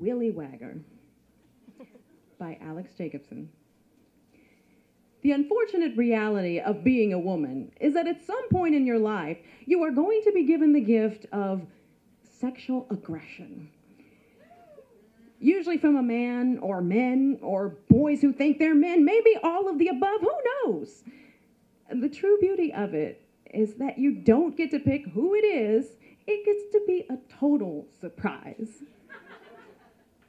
Willy Wagger by Alex Jacobsen. The unfortunate reality of being a woman is that at some point in your life, you are going to be given the gift of sexual aggression. Usually from a man or men or boys who think they're men, maybe all of the above, who knows? The true beauty of it is that you don't get to pick who it is. It gets to be a total surprise.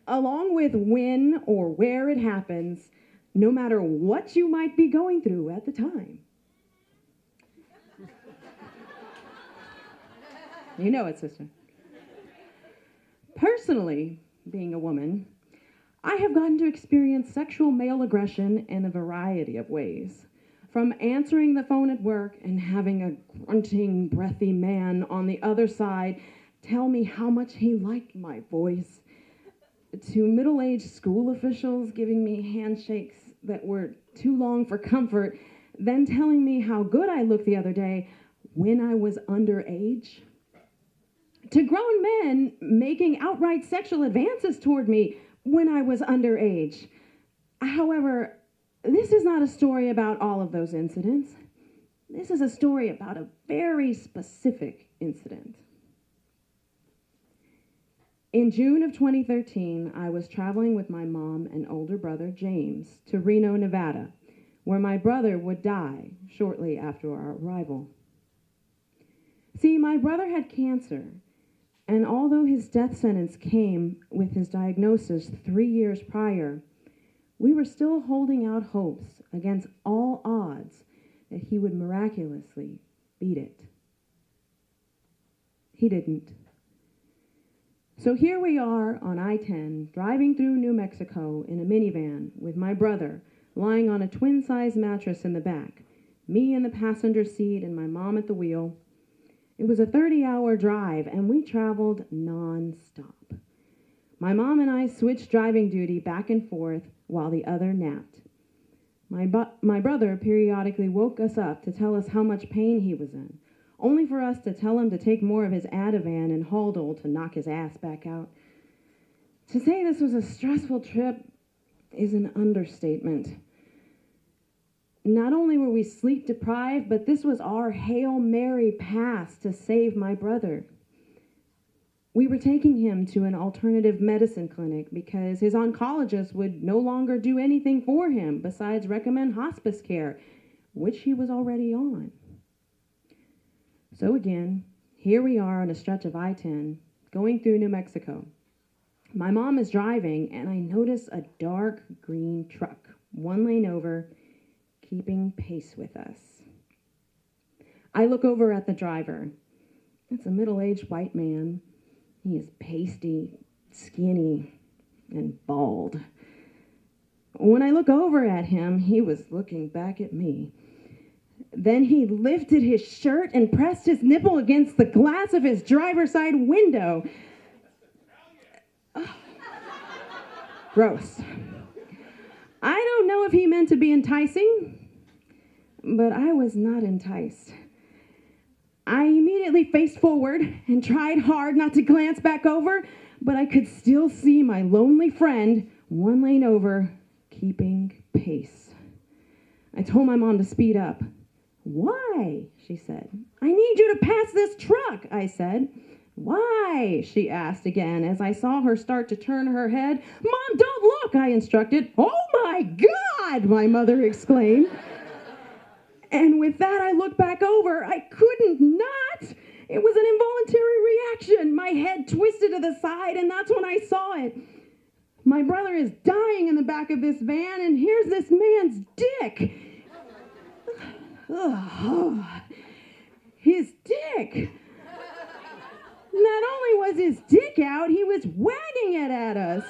Along with when or where it happens, no matter what you might be going through at the time. You know it, sister. Personally, being a woman, I have gotten to experience sexual male aggression in a variety of ways. From answering the phone at work and having a grunting, breathy man on the other side tell me how much he liked my voice, to middle-aged school officials giving me handshakes that were too long for comfort, then telling me how good I looked the other day when I was underage, to grown men making outright sexual advances toward me when I was underage. However, this is not a story about all of those incidents. This is a story about a very specific incident. In June of 2013, I was traveling with my mom and older brother, James, to Reno, Nevada, where my brother would die shortly after our arrival. See, my brother had cancer, and although his death sentence came with his diagnosis 3 years prior, we were still holding out hopes against all odds that he would miraculously beat it. He didn't. So here we are on I-10, driving through New Mexico in a minivan with my brother lying on a twin-size mattress in the back, me in the passenger seat and my mom at the wheel. It was a 30-hour drive, and we traveled non-stop. My mom and I switched driving duty back and forth while the other napped. My brother periodically woke us up to tell us how much pain he was in, only for us to tell him to take more of his Ativan and Haldol to knock his ass back out. To say this was a stressful trip is an understatement. Not only were we sleep deprived, but this was our Hail Mary pass to save my brother. We were taking him to an alternative medicine clinic because his oncologist would no longer do anything for him besides recommend hospice care, which he was already on. So again, here we are on a stretch of I-10, going through New Mexico. My mom is driving, and I notice a dark green truck, one lane over, keeping pace with us. I look over at the driver. It's a middle-aged white man. He is pasty, skinny, and bald. When I look over at him, he was looking back at me. Then he lifted his shirt and pressed his nipple against the glass of his driver's side window. Oh. Gross. I don't know if he meant to be enticing, but I was not enticed. I immediately faced forward and tried hard not to glance back over, but I could still see my lonely friend, one lane over, keeping pace. I told my mom to speed up. "Why?" she said. "I need you to pass this truck," I said. "Why?" she asked again as I saw her start to turn her head. "Mom, don't look," I instructed. "Oh my God," my mother exclaimed. And with that, I looked back over. I couldn't not. It was an involuntary reaction. My head twisted to the side, and that's when I saw it. My brother is dying in the back of this van, and here's this man's dick. His dick. Not only was his dick out, he was wagging it at us.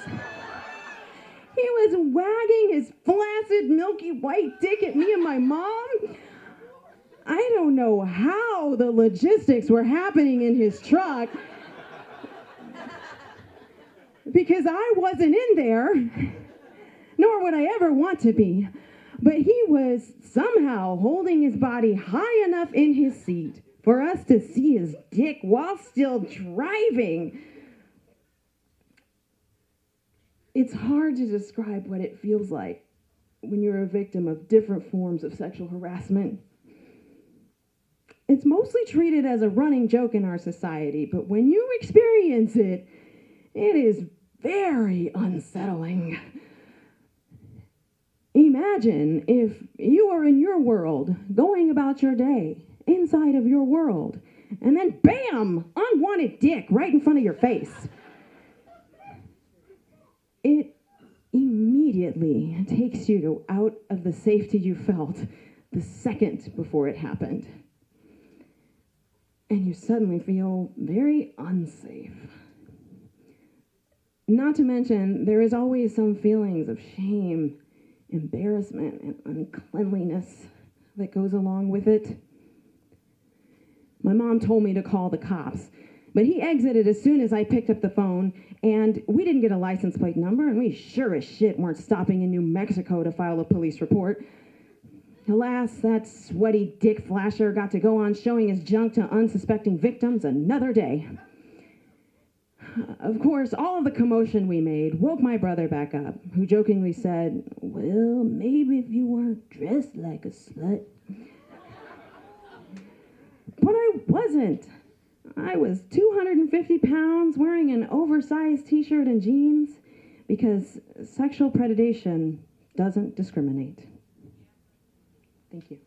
He was wagging his flaccid, milky white dick at me and my mom. I don't know how the logistics were happening in his truck, because I wasn't in there, nor would I ever want to be. But he was somehow holding his body high enough in his seat for us to see his dick while still driving. It's hard to describe what it feels like when you're a victim of different forms of sexual harassment. It's mostly treated as a running joke in our society, but when you experience it, it is very unsettling. Imagine if you are in your world, going about your day, inside of your world, and then bam, unwanted dick right in front of your face. It immediately takes you out of the safety you felt the second before it happened. And you suddenly feel very unsafe. Not to mention, there is always some feelings of shame, embarrassment, and uncleanliness that goes along with it. My mom told me to call the cops, but he exited as soon as I picked up the phone, and we didn't get a license plate number, and we sure as shit weren't stopping in New Mexico to file a police report. Alas, that sweaty dick flasher got to go on showing his junk to unsuspecting victims another day. Of course, all of the commotion we made woke my brother back up, who jokingly said, "Well, maybe if you weren't dressed like a slut." But I wasn't. I was 250 pounds, wearing an oversized t-shirt and jeans, because sexual predation doesn't discriminate. Thank you.